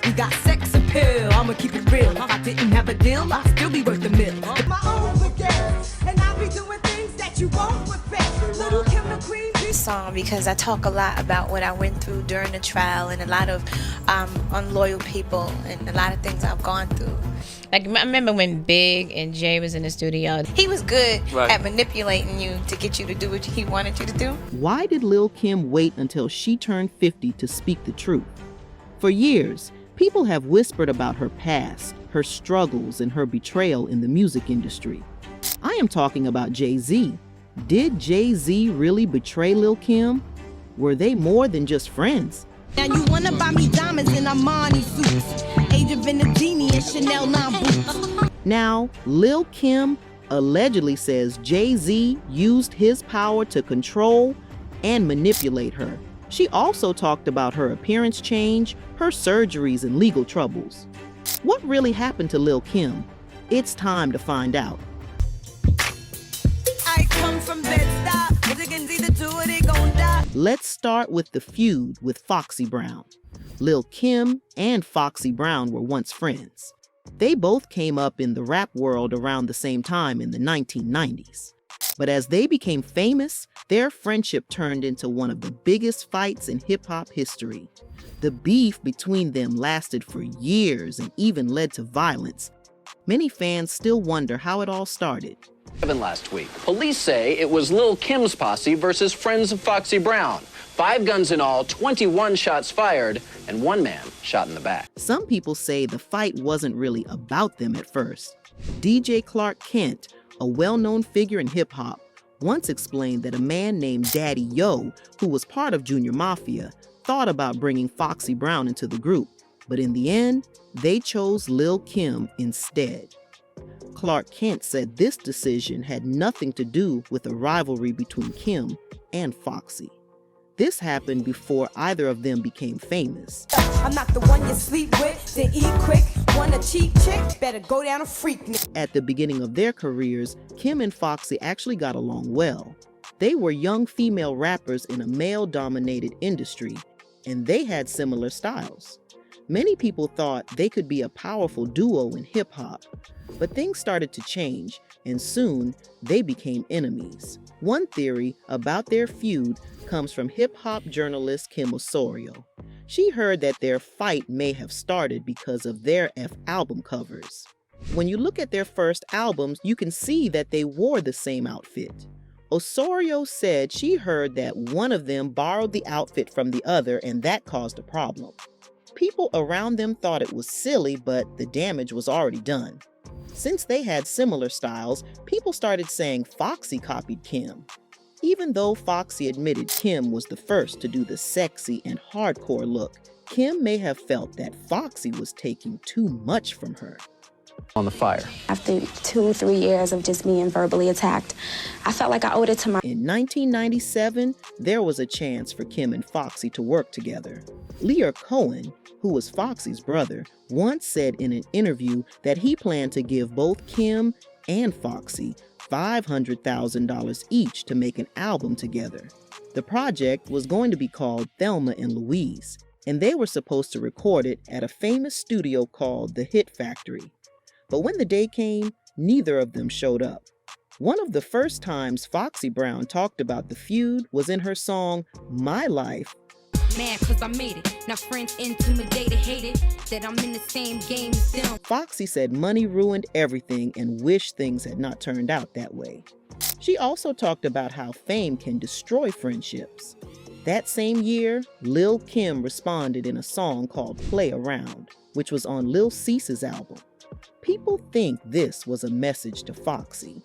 We got sex appeal, I'ma keep it real. If I didn't have a deal, I'd still be worth the mill. My own girl, and I'll be doing things that you won't respect. Little Kim the Queen. Song because I talk a lot about what I went through during the trial and a lot of unloyal people and a lot of things I've gone through. Like, I remember when Big and Jay was in the studio. He was good at manipulating you to get you to do what he wanted you to do. Why did Lil Kim wait until she turned 50 to speak the truth? For years, people have whispered about her past, her struggles, and her betrayal in the music industry. I am talking about Jay-Z. Did Jay-Z really betray Lil Kim? Were they more than just friends? Now you wanna buy me diamonds in Armani suits, Age of Venedini and Chanel 9 boots. Now, Lil Kim allegedly says Jay-Z used his power to control and manipulate her. She also talked about her appearance change, her surgeries, and legal troubles. What really happened to Lil Kim? It's time to find out. I come from Bed-Stuy, as you can see the two of they gon' die. Let's start with the feud with Foxy Brown. Lil Kim and Foxy Brown were once friends. They both came up in the rap world around the same time in the 1990s. But as they became famous, their friendship turned into one of the biggest fights in hip-hop history. The beef between them lasted for years and even led to violence. Many fans still wonder how it all started. Last week, police say it was Lil Kim's posse versus friends of Foxy Brown. 5 guns in all, 21 shots fired, and 1 man shot in the back. Some people say the fight wasn't really about them at first. DJ Clark Kent, a well-known figure in hip-hop, once explained that a man named Daddy Yo, who was part of Junior Mafia, thought about bringing Foxy Brown into the group, but in the end, they chose Lil Kim instead. Clark Kent said this decision had nothing to do with a rivalry between Kim and Foxy. This happened before either of them became famous. I'm not the one you sleep with, then eat quick. Want a cheap chick? Better go down a freak. At the beginning of their careers, Kim and Foxy actually got along well. They were young female rappers in a male-dominated industry, and they had similar styles. Many people thought they could be a powerful duo in hip-hop, but things started to change, and soon they became enemies. One theory about their feud comes from hip-hop journalist Kim Osorio. She heard that their fight may have started because of their album covers. When you look at their first albums, you can see that they wore the same outfit. Osorio said she heard that one of them borrowed the outfit from the other, and that caused a problem. People around them thought it was silly, but the damage was already done. Since they had similar styles, people started saying Foxy copied Kim. Even though Foxy admitted Kim was the first to do the sexy and hardcore look, Kim may have felt that Foxy was taking too much from her. On the fire. After 2-3 years of just being verbally attacked, I felt like I owed it to my... In 1997, there was a chance for Kim and Foxy to work together. Lyor Cohen, who was Foxy's brother, once said in an interview that he planned to give both Kim and Foxy $500,000 each to make an album together. The project was going to be called Thelma and Louise, and they were supposed to record it at a famous studio called The Hit Factory. But when the day came, neither of them showed up. One of the first times Foxy Brown talked about the feud was in her song, My Life. Man, cause I made it. Now friends intimidated, hated that I'm in the same game as them. Foxy said money ruined everything and wished things had not turned out that way. She also talked about how fame can destroy friendships. That same year, Lil Kim responded in a song called Play Around, which was on Lil Cease's album. People think this was a message to Foxy.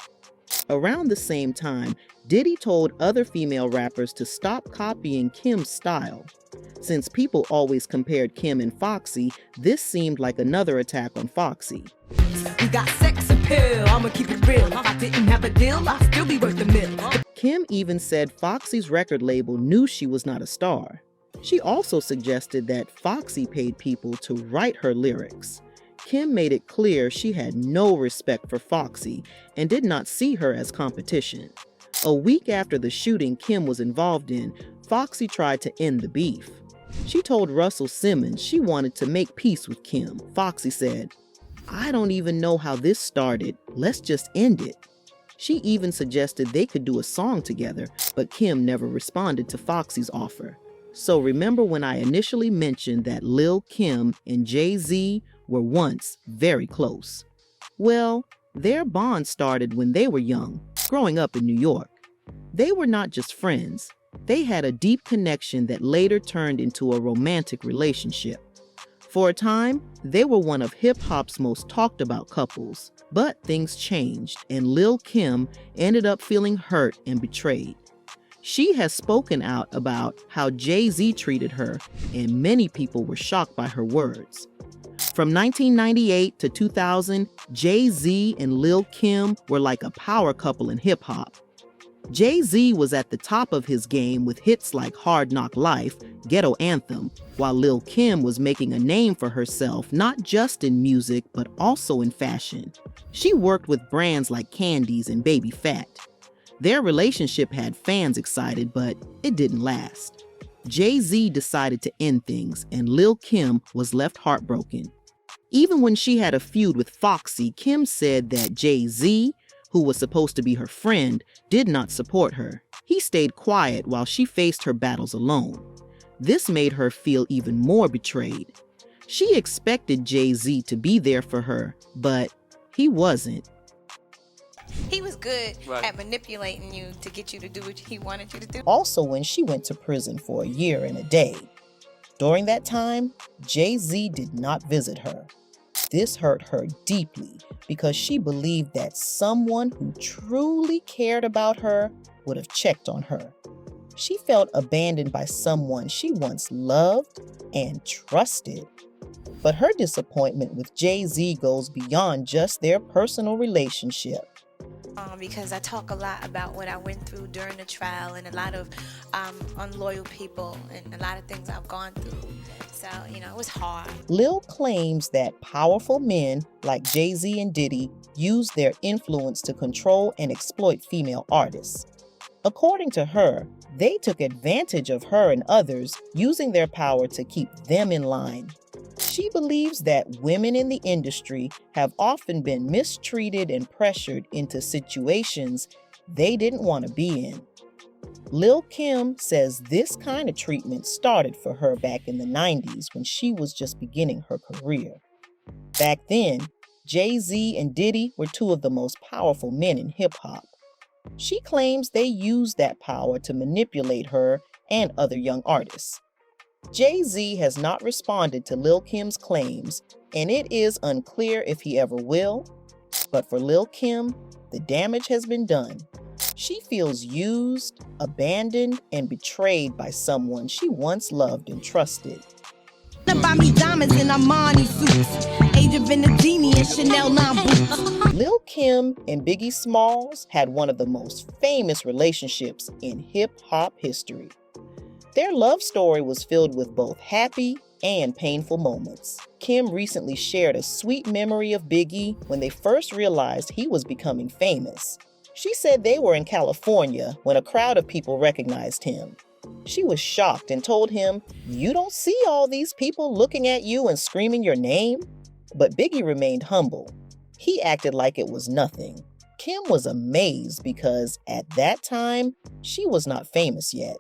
Around the same time, Diddy told other female rappers to stop copying Kim's style. Since people always compared Kim and Foxy, this seemed like another attack on Foxy. We got sex appeal, I'ma keep it real. If I didn't have a deal, I'd still be worth the mill. Kim even said Foxy's record label knew she was not a star. She also suggested that Foxy paid people to write her lyrics. Kim made it clear she had no respect for Foxy and did not see her as competition. A week after the shooting Kim was involved in, Foxy tried to end the beef. She told Russell Simmons she wanted to make peace with Kim. Foxy said, "I don't even know how this started. Let's just end it." She even suggested they could do a song together, but Kim never responded to Foxy's offer. So remember when I initially mentioned that Lil Kim and Jay-Z were once very close? Well, their bond started when they were young, growing up in New York. They were not just friends. They had a deep connection that later turned into a romantic relationship. For a time, they were one of hip-hop's most talked about couples, but things changed and Lil Kim ended up feeling hurt and betrayed. She has spoken out about how Jay-Z treated her, and many people were shocked by her words. From 1998 to 2000, Jay-Z and Lil Kim were like a power couple in hip-hop. Jay-Z was at the top of his game with hits like Hard Knock Life, Ghetto Anthem, while Lil Kim was making a name for herself not just in music but also in fashion. She worked with brands like Candies and Baby Phat. Their relationship had fans excited, but it didn't last. Jay-Z decided to end things, and Lil Kim was left heartbroken. Even when she had a feud with Foxy, Kim said that Jay-Z, who was supposed to be her friend, did not support her. He stayed quiet while she faced her battles alone. This made her feel even more betrayed. She expected Jay-Z to be there for her, but he wasn't. He was good at manipulating you to get you to do what he wanted you to do. Also, when she went to prison for a year and a day. During that time, Jay-Z did not visit her. This hurt her deeply because she believed that someone who truly cared about her would have checked on her. She felt abandoned by someone she once loved and trusted. But her disappointment with Jay-Z goes beyond just their personal relationship. Because I talk a lot about what I went through during the trial and a lot of unloyal people and a lot of things I've gone through. So, it was hard. Lil claims that powerful men like Jay-Z and Diddy use their influence to control and exploit female artists. According to her, they took advantage of her and others, using their power to keep them in line. She believes that women in the industry have often been mistreated and pressured into situations they didn't want to be in. Lil Kim says this kind of treatment started for her back in the 90s when she was just beginning her career. Back then, Jay-Z and Diddy were two of the most powerful men in hip-hop. She claims they used that power to manipulate her and other young artists. Jay-Z has not responded to Lil Kim's claims, and it is unclear if he ever will. But for Lil Kim, the damage has been done. She feels used, abandoned, and betrayed by someone she once loved and trusted. Buy me diamonds in Armani suits, Age of Venedini and Chanel 9 boots. Lil Kim and Biggie Smalls had one of the most famous relationships in hip-hop history. Their love story was filled with both happy and painful moments. Kim recently shared a sweet memory of Biggie when they first realized he was becoming famous. She said they were in California when a crowd of people recognized him. She was shocked and told him, "You don't see all these people looking at you and screaming your name?" But Biggie remained humble. He acted like it was nothing. Kim was amazed because at that time, she was not famous yet.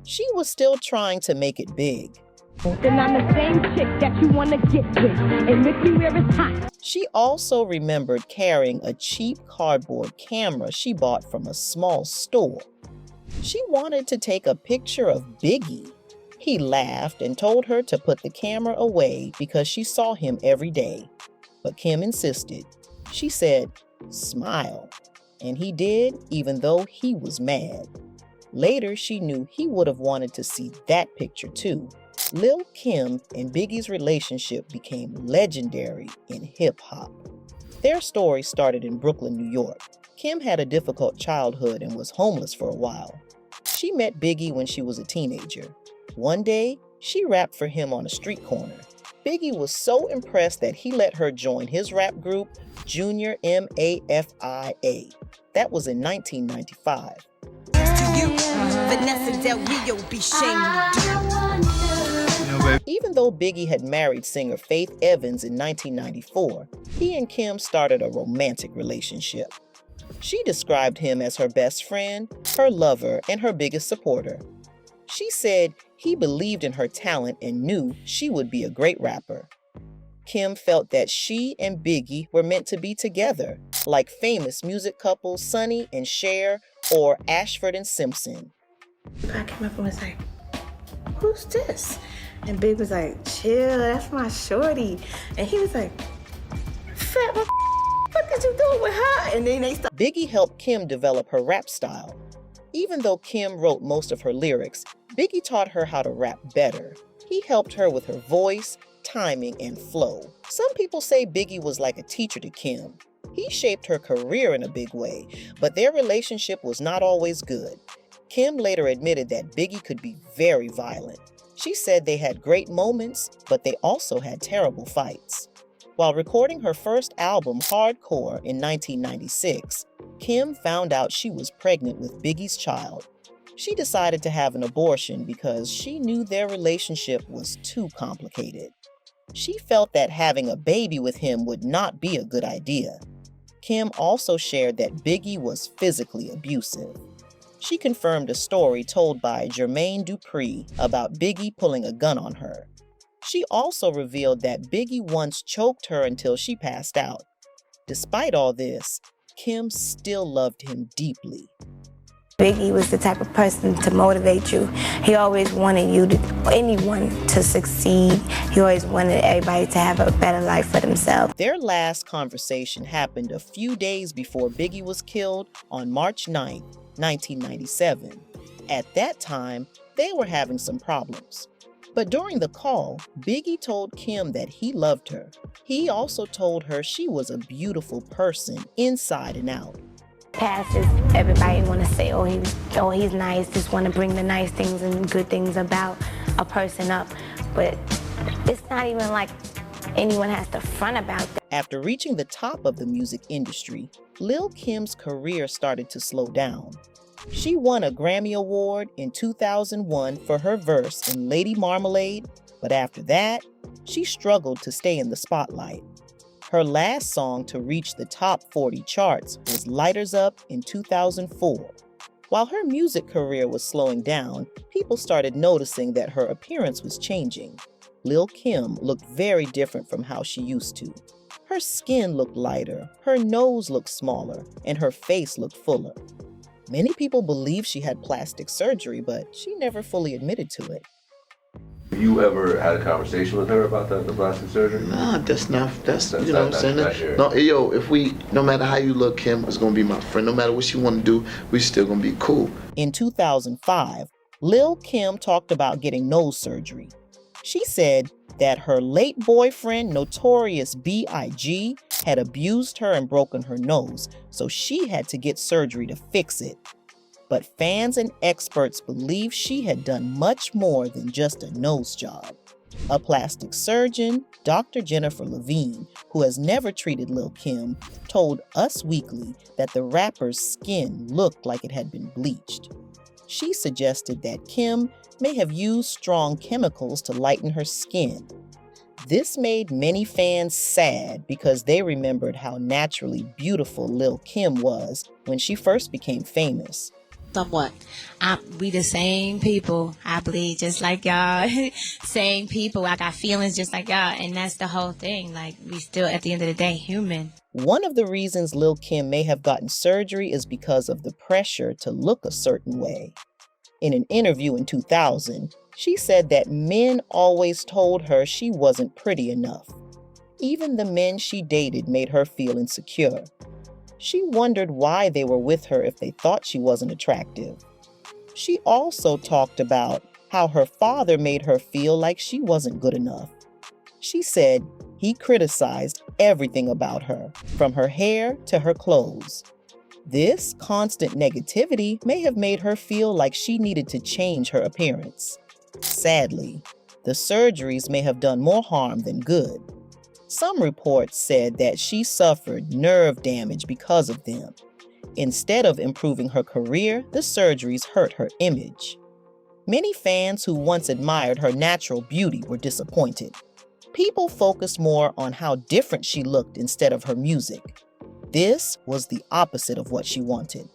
She was still trying to make it big. Then I'm the same chick that you wanna get with, and make me where it's hot. She also remembered carrying a cheap cardboard camera she bought from a small store. She wanted to take a picture of Biggie. He laughed and told her to put the camera away because she saw him every day. But Kim insisted. She said, "Smile." And he did, even though he was mad. Later, she knew he would have wanted to see that picture too. Lil Kim and Biggie's relationship became legendary in hip-hop. Their story started in Brooklyn, New York. Kim had a difficult childhood and was homeless for a while. She met Biggie when she was a teenager. One day, she rapped for him on a street corner. Biggie was so impressed that he let her join his rap group, Junior MAFIA. That was in 1995. Vanessa Del Rio be shamed. baby. Even though Biggie had married singer Faith Evans in 1994, he and Kim started a romantic relationship. She described him as her best friend, her lover, and her biggest supporter. She said he believed in her talent and knew she would be a great rapper. Kim felt that she and Biggie were meant to be together, like famous music couples Sonny and Cher or Ashford and Simpson. I came up and was like, who's this? And Big was like, chill, that's my shorty. And he was like, fat, what did you do with her? And then they started. Biggie helped Kim develop her rap style. Even though Kim wrote most of her lyrics, Biggie taught her how to rap better. He helped her with her voice, timing, and flow. Some people say Biggie was like a teacher to Kim. He shaped her career in a big way, but their relationship was not always good. Kim later admitted that Biggie could be very violent. She said they had great moments, but they also had terrible fights. While recording her first album, Hardcore, in 1996, Kim found out she was pregnant with Biggie's child. She decided to have an abortion because she knew their relationship was too complicated. She felt that having a baby with him would not be a good idea. Kim also shared that Biggie was physically abusive. She confirmed a story told by Jermaine Dupri about Biggie pulling a gun on her. She also revealed that Biggie once choked her until she passed out. Despite all this, Kim still loved him deeply. Biggie was the type of person to motivate you. He always wanted anyone to succeed. He always wanted everybody to have a better life for themselves. Their last conversation happened a few days before Biggie was killed on March 9, 1997. At that time, they were having some problems. But during the call, Biggie told Kim that he loved her. He also told her she was a beautiful person inside and out. Passes, everybody want to say, oh, he's nice, just want to bring the nice things and good things about a person up. But it's not even like anyone has to front about that. After reaching the top of the music industry, Lil Kim's career started to slow down. She won a Grammy Award in 2001 for her verse in Lady Marmalade, but after that, she struggled to stay in the spotlight. Her last song to reach the top 40 charts was Lighters Up in 2004. While her music career was slowing down, people started noticing that her appearance was changing. Lil Kim looked very different from how she used to. Her skin looked lighter, her nose looked smaller, and her face looked fuller. Many people believe she had plastic surgery, but she never fully admitted to it. Have you ever had a conversation with her about the plastic surgery? Nah, that's you know what I'm saying? No, yo, no matter how you look, Kim is gonna be my friend. No matter what she wanna do, we still gonna be cool. In 2005, Lil Kim talked about getting nose surgery. She said that her late boyfriend, Notorious B.I.G., had abused her and broken her nose, so she had to get surgery to fix it. But fans and experts believe she had done much more than just a nose job. A plastic surgeon, Dr. Jennifer Levine, who has never treated Lil Kim, told Us Weekly that the rapper's skin looked like it had been bleached. She suggested that Kim may have used strong chemicals to lighten her skin. This made many fans sad because they remembered how naturally beautiful Lil Kim was when she first became famous. Somewhat. We the same people. I bleed just like y'all. Same people. I got feelings just like y'all. And that's the whole thing. Like, we still, at the end of the day, human. One of the reasons Lil Kim may have gotten surgery is because of the pressure to look a certain way. In an interview in 2000, she said that men always told her she wasn't pretty enough. Even the men she dated made her feel insecure. She wondered why they were with her if they thought she wasn't attractive. She also talked about how her father made her feel like she wasn't good enough. She said he criticized everything about her, from her hair to her clothes. This constant negativity may have made her feel like she needed to change her appearance. Sadly, the surgeries may have done more harm than good. Some reports said that she suffered nerve damage because of them. Instead of improving her career, the surgeries hurt her image. Many fans who once admired her natural beauty were disappointed. People focused more on how different she looked instead of her music. This was the opposite of what she wanted.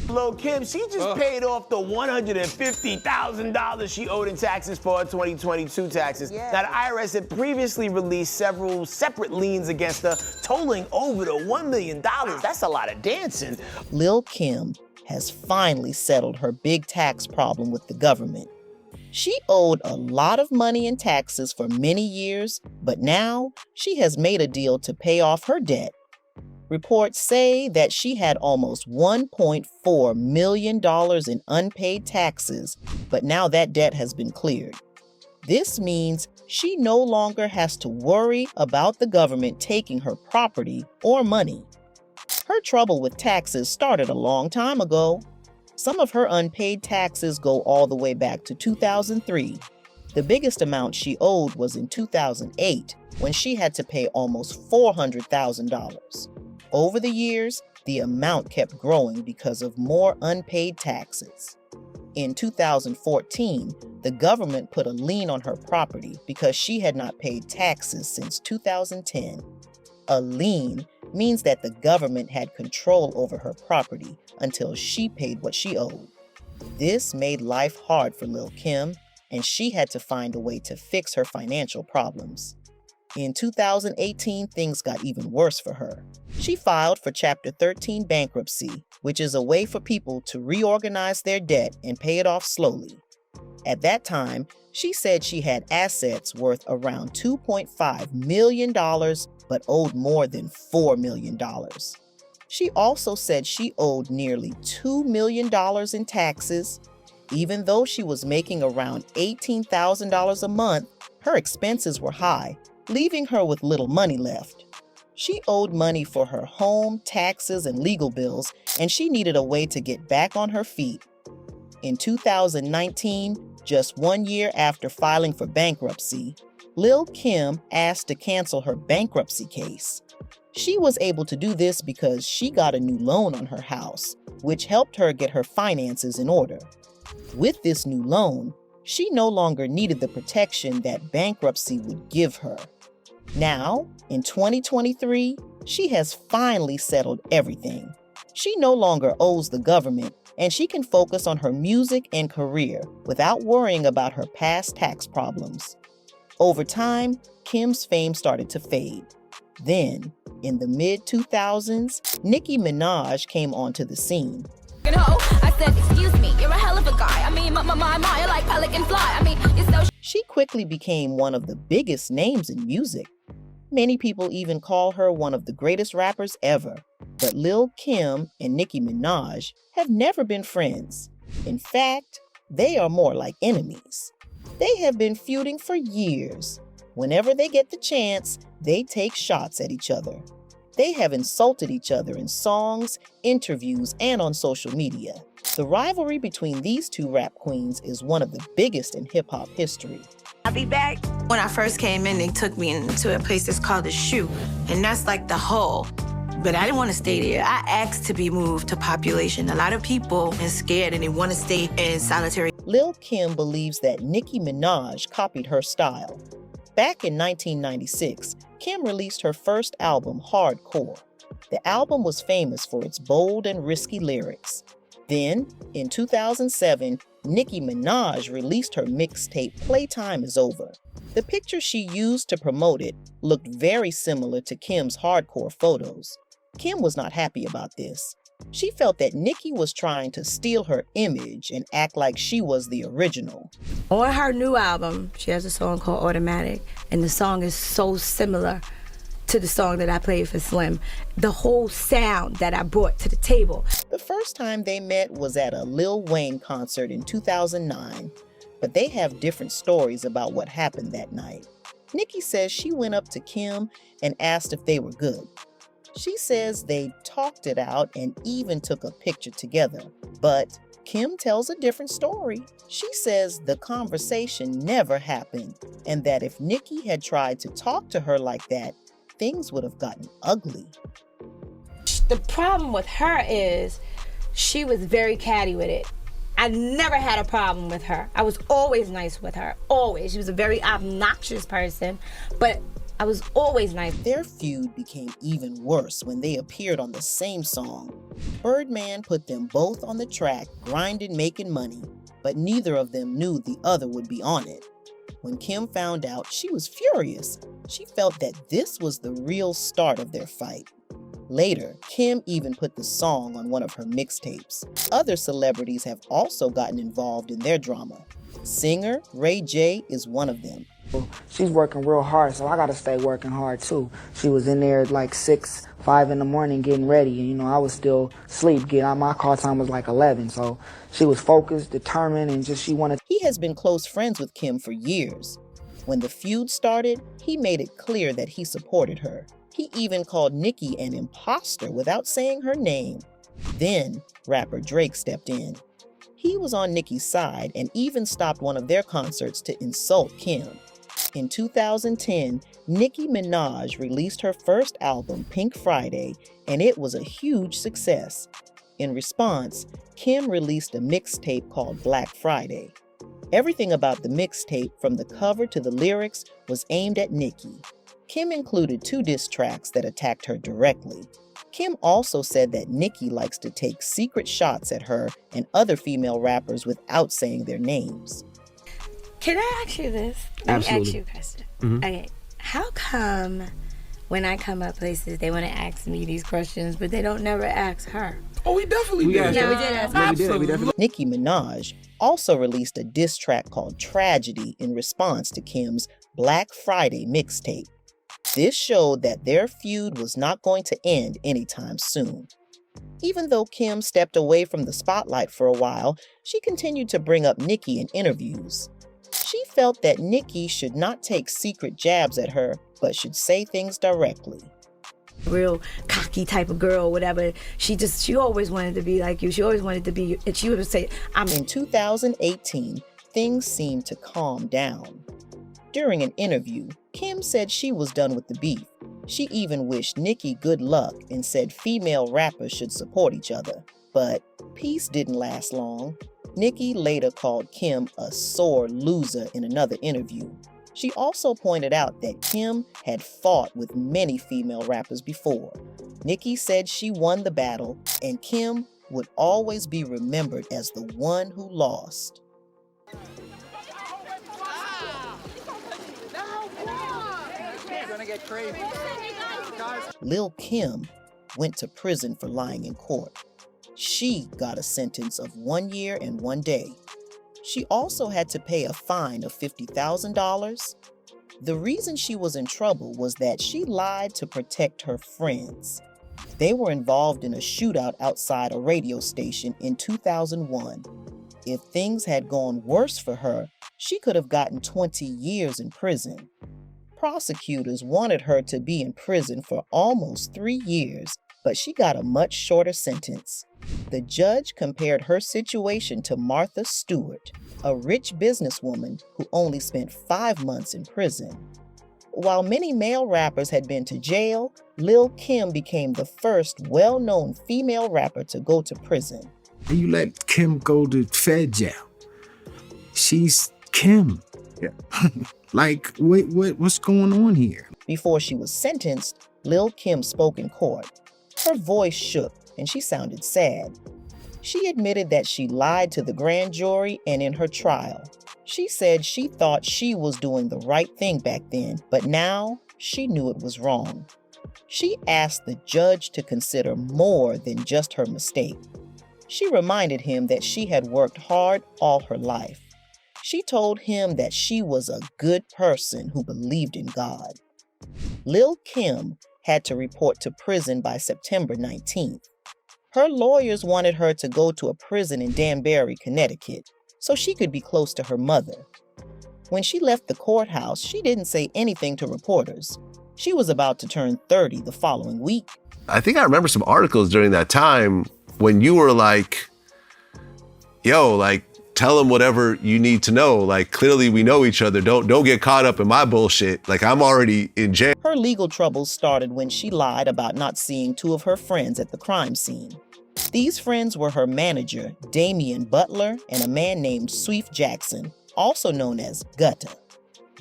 Lil Kim, she just paid off the $150,000 she owed in taxes for her 2022 taxes. Yeah. Now, the IRS had previously released several separate liens against her, totaling over the $1 million. That's a lot of dancing. Lil Kim has finally settled her big tax problem with the government. She owed a lot of money in taxes for many years, but now she has made a deal to pay off her debt. Reports say that she had almost $1.4 million in unpaid taxes, but now that debt has been cleared. This means she no longer has to worry about the government taking her property or money. Her trouble with taxes started a long time ago. Some of her unpaid taxes go all the way back to 2003. The biggest amount she owed was in 2008, when she had to pay almost $400,000. Over the years, the amount kept growing because of more unpaid taxes. In 2014, the government put a lien on her property because she had not paid taxes since 2010. A lien means that the government had control over her property until she paid what she owed. This made life hard for Lil Kim, and she had to find a way to fix her financial problems. In 2018, things got even worse for her. She filed for Chapter 13 bankruptcy, which is a way for people to reorganize their debt and pay it off slowly. At that time, she said she had assets worth around $2.5 million, but owed more than $4 million. She also said she owed nearly $2 million in taxes. Even though she was making around $18,000 a month, her expenses were high, leaving her with little money left. She owed money for her home, taxes, and legal bills, and she needed a way to get back on her feet. In 2019, just 1 year after filing for bankruptcy, Lil Kim asked to cancel her bankruptcy case. She was able to do this because she got a new loan on her house, which helped her get her finances in order. With this new loan, she no longer needed the protection that bankruptcy would give her. Now, in 2023, she has finally settled everything. She no longer owes the government, and she can focus on her music and career without worrying about her past tax problems. Over time, Kim's fame started to fade. Then, in the mid-2000s, Nicki Minaj came onto the scene. I said, excuse me, you're a hell of a guy. I mean, you're like pelican fly. I mean, you're so... She quickly became one of the biggest names in music. Many people even call her one of the greatest rappers ever. But Lil Kim and Nicki Minaj have never been friends. In fact, they are more like enemies. They have been feuding for years. Whenever they get the chance, they take shots at each other. They have insulted each other in songs, interviews, and on social media. The rivalry between these two rap queens is one of the biggest in hip-hop history. I'll be back. When I first came in, they took me into a place that's called the Shoe, and that's like the hole. But I didn't want to stay there. I asked to be moved to population. A lot of people are scared and they want to stay in solitary. Lil Kim believes that Nicki Minaj copied her style. Back in 1996, Kim released her first album, Hardcore. The album was famous for its bold and risky lyrics. Then, in 2007, Nicki Minaj released her mixtape Playtime Is Over. The picture she used to promote it looked very similar to Kim's hardcore photos. Kim was not happy about this. She felt that Nicki was trying to steal her image and act like she was the original. On her new album, she has a song called Automatic, and the song is so similar to the song that I played for Slim. The whole sound that I brought to the table. The first time they met was at a Lil Wayne concert in 2009, but they have different stories about what happened that night. Nicki says she went up to Kim and asked if they were good. She says they talked it out and even took a picture together, but Kim tells a different story. She says the conversation never happened and that if Nicki had tried to talk to her like that, things would have gotten ugly. The problem with her is she was very catty with it. I never had a problem with her. I was always nice with her, always. She was a very obnoxious person, but I was always nice. Their feud became even worse when they appeared on the same song. Birdman put them both on the track, grinding, making money, but neither of them knew the other would be on it. When Kim found out, she was furious. She felt that this was the real start of their fight. Later, Kim even put the song on one of her mixtapes. Other celebrities have also gotten involved in their drama. Singer Ray J is one of them. She's working real hard, so I gotta stay working hard too. She was in there at like 6, 5 in the morning getting ready, and I was still asleep. My call time was like 11, so she was focused, determined, and she wanted. He has been close friends with Kim for years. When the feud started, he made it clear that he supported her. He even called Nicki an imposter without saying her name. Then, rapper Drake stepped in. He was on Nicki's side and even stopped one of their concerts to insult Kim. In 2010, Nicki Minaj released her first album, Pink Friday, and it was a huge success. In response, Kim released a mixtape called Black Friday. Everything about the mixtape, from the cover to the lyrics, was aimed at Nicki. Kim included 2 diss tracks that attacked her directly. Kim also said that Nicki likes to take secret shots at her and other female rappers without saying their names. Can I ask you this? Let me ask you a question. Okay, how come when I come up places, they want to ask me these questions, but they don't never ask her? Oh, we definitely did. Yeah, we did ask her. Absolutely. Nicki Minaj also released a diss track called Tragedy in response to Kim's Black Friday mixtape. This showed that their feud was not going to end anytime soon. Even though Kim stepped away from the spotlight for a while, she continued to bring up Nicki in interviews. She felt that Nicki should not take secret jabs at her, but should say things directly. Real cocky type of girl, whatever. She always wanted to be like you. She always wanted to be, and she would say, In 2018, things seemed to calm down. During an interview, Kim said she was done with the beef. She even wished Nicki good luck and said female rappers should support each other. But peace didn't last long. Nicki later called Kim a sore loser in another interview. She also pointed out that Kim had fought with many female rappers before. Nicki said she won the battle, and Kim would always be remembered as the one who lost. Lil Kim went to prison for lying in court. She got a sentence of 1 year and 1 day. She also had to pay a fine of $50,000. The reason she was in trouble was that she lied to protect her friends. They were involved in a shootout outside a radio station in 2001. If things had gone worse for her, she could have gotten 20 years in prison. Prosecutors wanted her to be in prison for almost 3 years, but she got a much shorter sentence. The judge compared her situation to Martha Stewart, a rich businesswoman who only spent 5 months in prison. While many male rappers had been to jail, Lil Kim became the first well-known female rapper to go to prison. You let Kim go to Fed jail. She's Kim. Yeah. Like, what's going on here? Before she was sentenced, Lil Kim spoke in court. Her voice shook and she sounded sad. She admitted that she lied to the grand jury and in her trial. She said she thought she was doing the right thing back then, but now she knew it was wrong. She asked the judge to consider more than just her mistake. She reminded him that she had worked hard all her life. She told him that she was a good person who believed in God. Lil Kim had to report to prison by September 19th. Her lawyers wanted her to go to a prison in Danbury, Connecticut, so she could be close to her mother. When she left the courthouse, she didn't say anything to reporters. She was about to turn 30 the following week. I think I remember some articles during that time when you were like, yo, like, tell them whatever you need to know. Like, clearly we know each other. Don't get caught up in my bullshit. Like, I'm already in jail. Her legal troubles started when she lied about not seeing 2 of her friends at the crime scene. These friends were her manager, Damian Butler, and a man named Sweef Jackson, also known as Gutta.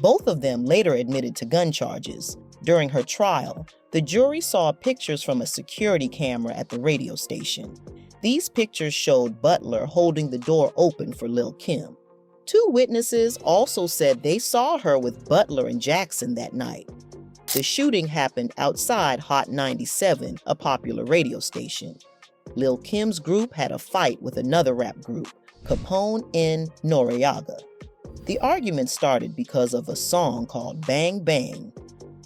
Both of them later admitted to gun charges. During her trial, the jury saw pictures from a security camera at the radio station. These pictures showed Butler holding the door open for Lil Kim. 2 witnesses also said they saw her with Butler and Jackson that night. The shooting happened outside Hot 97, a popular radio station. Lil Kim's group had a fight with another rap group, Capone in Noreaga. The argument started because of a song called Bang Bang.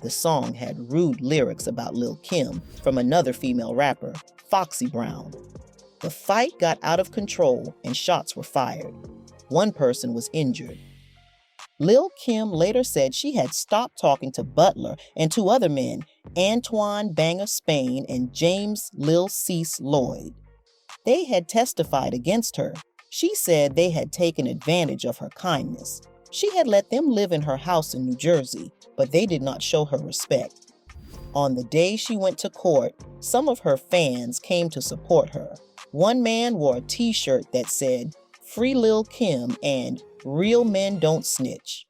The song had rude lyrics about Lil Kim from another female rapper, Foxy Brown. The fight got out of control and shots were fired. 1 person was injured. Lil Kim later said she had stopped talking to Butler and 2 other men, Antoine Banger Spain and James Lil Cease Lloyd. They had testified against her. She said they had taken advantage of her kindness. She had let them live in her house in New Jersey, but they did not show her respect. On the day she went to court, some of her fans came to support her. One man wore a t-shirt that said, "Free Lil Kim" and "Real Men Don't Snitch."